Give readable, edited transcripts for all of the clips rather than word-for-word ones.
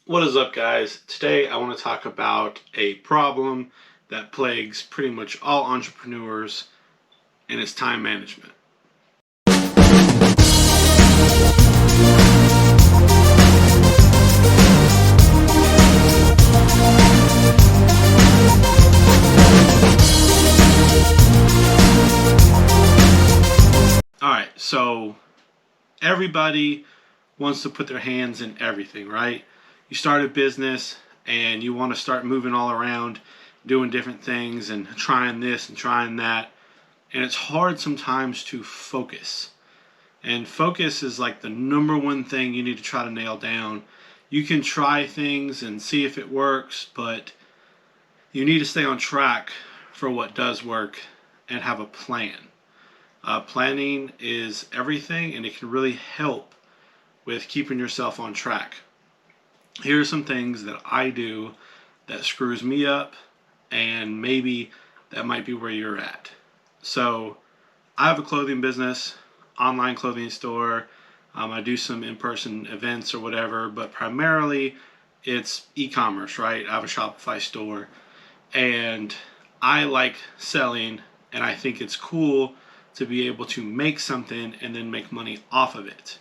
What is up, guys? Today I want to talk about a problem that plagues pretty much all entrepreneurs, and it's time management. Alright, so everybody wants to put their hands in everything, right? You start a business and you want to start moving all around, doing different things and trying this and trying that. And it's hard sometimes to focus. And focus is like the number one thing you need to try to nail down. You can try things and see if it works, but you need to stay on track for what does work and have a plan. Planning is everything, and it can really help with keeping yourself on track. Here are some things that I do that screws me up, and maybe that might be where you're at. So I have a clothing business, online clothing store. I do some in-person events or whatever, but primarily it's e-commerce, right? I have a Shopify store, and I like selling, and I think it's cool to be able to make something and then make money off of it,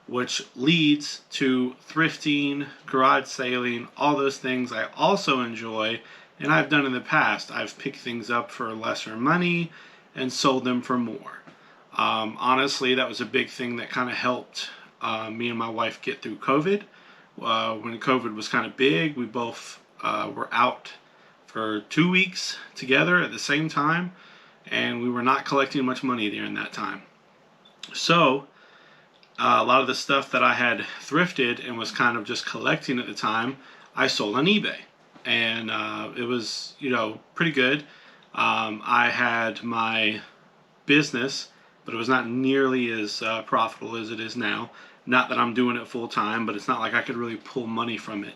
which leads to thrifting, garage sailing, all those things I also enjoy, and I've done in the past. I've picked things up for lesser money and sold them for more. Honestly, that was a big thing that kind of helped me and my wife get through COVID. When COVID was kind of big, we both were out for 2 weeks together at the same time, and we were not collecting much money during that time. So a lot of the stuff that I had thrifted and was kind of just collecting at the time, I sold on eBay, and it was, pretty good. I had my business, but it was not nearly as profitable as it is now. Not that I'm doing it full time, but it's not like I could really pull money from it.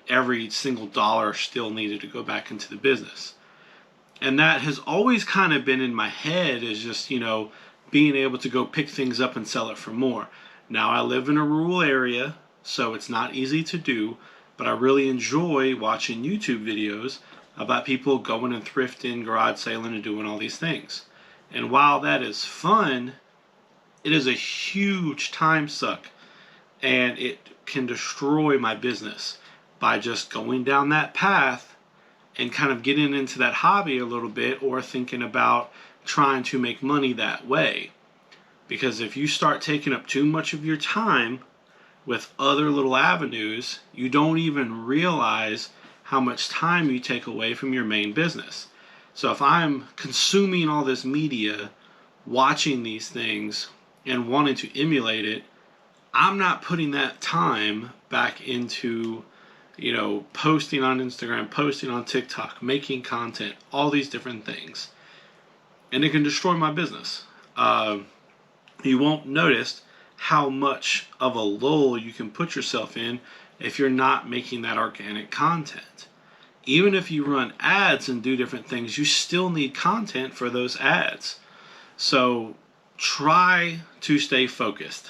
Every single dollar still needed to go back into the business. And that has always kind of been in my head, is just, being able to go pick things up and sell it for more. Now, I live in a rural area, so it's not easy to do, but I really enjoy watching YouTube videos about people going and thrifting, garage sailing, and doing all these things. And while that is fun, it is a huge time suck, and it can destroy my business by just going down that path and kind of getting into that hobby a little bit, or thinking about trying to make money that way. Because if you start taking up too much of your time with other little avenues, you don't even realize how much time you take away from your main business. So if I'm consuming all this media, watching these things, and wanting to emulate it, I'm not putting that time back into posting on Instagram, posting on TikTok, making content, all these different things. And it can destroy my business. You won't notice how much of a lull you can put yourself in if you're not making that organic content. Even if you run ads and do different things, you still need content for those ads. So try to stay focused.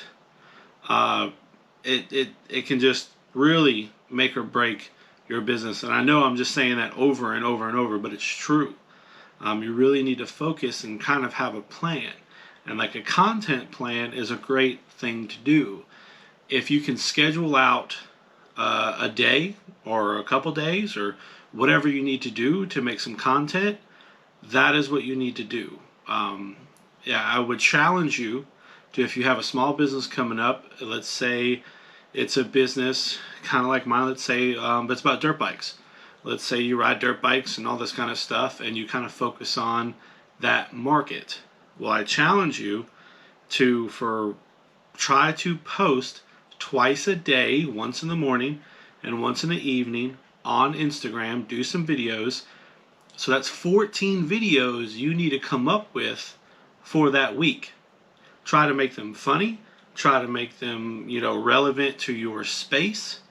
It can just really make or break your business. And I know I'm just saying that over and over and over, but it's true. You really need to focus and kind of have a plan. And like a content plan is a great thing to do. If you can schedule out a day or a couple days or whatever you need to do to make some content, that is what you need to do. I would challenge you to, if you have a small business coming up, let's say it's a business kind of like mine, let's say, but it's about dirt bikes. Let's say you ride dirt bikes and all this kind of stuff, and you kind of focus on that market. Well, I challenge you to try to post twice a day, once in the morning and once in the evening on Instagram. Do some videos. So that's 14 videos you need to come up with for that week. Try to make them funny. Try to make them, relevant to your space,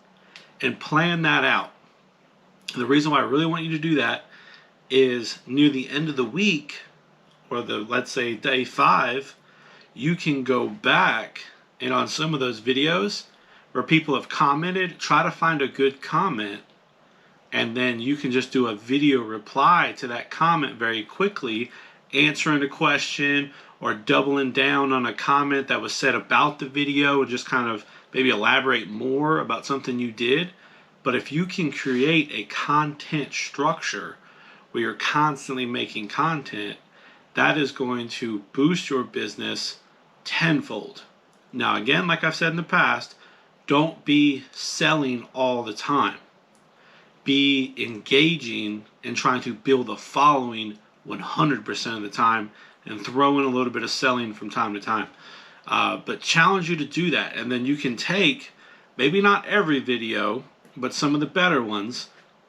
and plan that out. The reason why I really want you to do that is near the end of the week, or let's say day 5, you can go back and on some of those videos, where people have commented, try to find a good comment, and then you can just do a video reply to that comment very quickly, answering a question or doubling down on a comment that was said about the video and just kind of maybe elaborate more about something you did. But if you can create a content structure where you're constantly making content, that is going to boost your business tenfold. Now, again, like I've said in the past, don't be selling all the time. Be engaging and trying to build a following 100% of the time, and throw in a little bit of selling from time to time. But challenge you to do that, and then you can take, maybe not every video, but some of the better ones,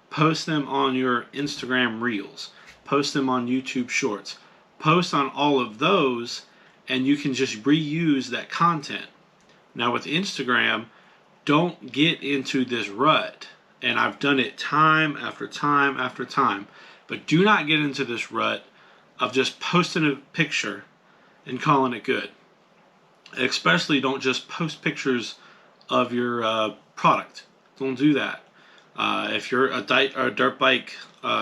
post them on your Instagram Reels, post them on YouTube Shorts, post on all of those, and you can just reuse that content. Now with Instagram, don't get into this rut, and I've done it time after time after time, but do not get into this rut of just posting a picture and calling it good. Especially don't just post pictures of your product. Don't do that. If you're a dirt bike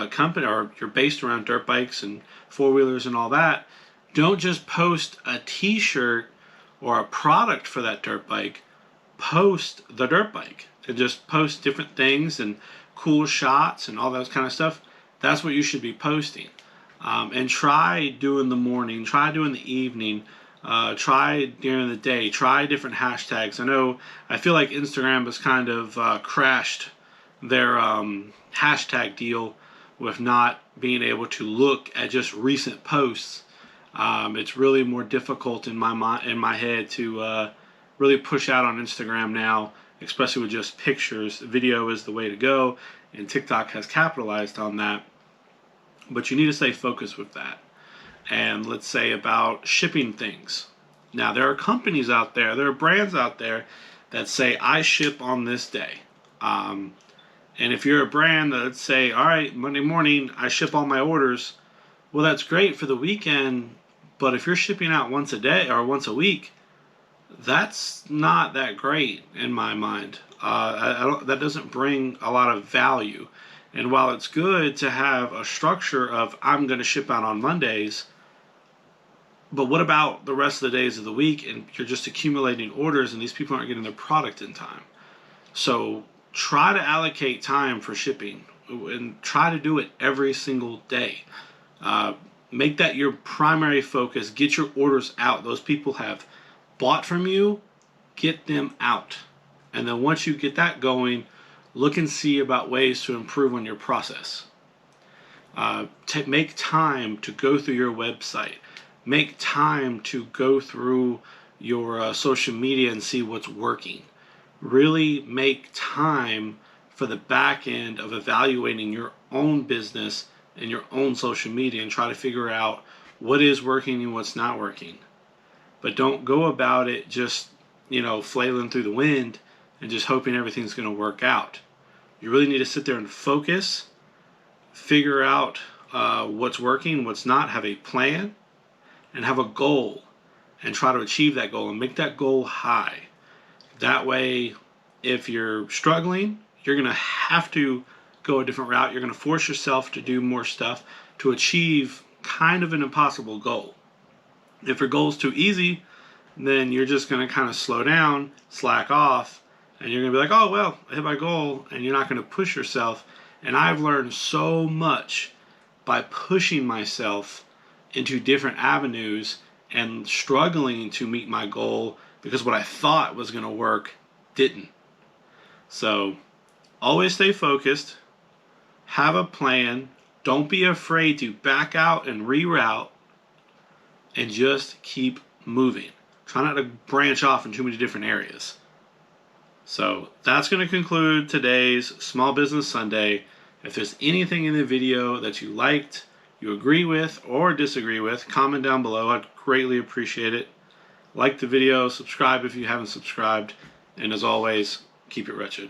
company, or you're based around dirt bikes and four-wheelers and all that, don't just post a t-shirt or a product for that dirt bike. Post the dirt bike and just post different things and cool shots and all that kind of stuff. That's what you should be posting. And try doing the morning, try doing the evening, try during the day, try different hashtags. I feel like Instagram has kind of crashed their hashtag deal with not being able to look at just recent posts. It's really more difficult in my head to really push out on Instagram now, especially with just pictures. Video is the way to go, and TikTok has capitalized on that. But you need to stay focused with that. And let's say about shipping things. Now, there are companies out there, there are brands out there that say, I ship on this day. And if you're a brand that, let's say, all right, Monday morning, I ship all my orders, well, that's great for the weekend. But if you're shipping out once a day or once a week, that's not that great in my mind. That doesn't bring a lot of value. And while it's good to have a structure of I'm going to ship out on Mondays, but what about the rest of the days of the week, and you're just accumulating orders and these people aren't getting their product in time? So try to allocate time for shipping and try to do it every single day. Make that your primary focus. Get your orders out. Those people have bought from you. Get them out. And then once you get that going, look and see about ways to improve on your process. Make time to go through your website. Make time to go through your social media and see what's working. Really make time for the back end of evaluating your own business and your own social media and try to figure out what is working and what's not working. But don't go about it just, flailing through the wind and just hoping everything's going to work out. You really need to sit there and focus, figure out what's working, what's not, have a plan, and have a goal, and try to achieve that goal and make that goal high. That way, if you're struggling, you're going to have to go a different route. You're going to force yourself to do more stuff to achieve kind of an impossible goal. If your goal is too easy, then you're just going to kind of slow down, slack off, and you're going to be like, oh, well, I hit my goal, and you're not going to push yourself. And I've learned so much by pushing myself into different avenues and struggling to meet my goal because what I thought was going to work didn't. So always stay focused, have a plan, don't be afraid to back out and reroute, and just keep moving. Try not to branch off in too many different areas. So that's going to conclude today's Small Business Sunday. If there's anything in the video that you liked, you agree with, or disagree with, comment down below. I'd greatly appreciate it. Like the video, subscribe if you haven't subscribed, and as always, keep it wretched.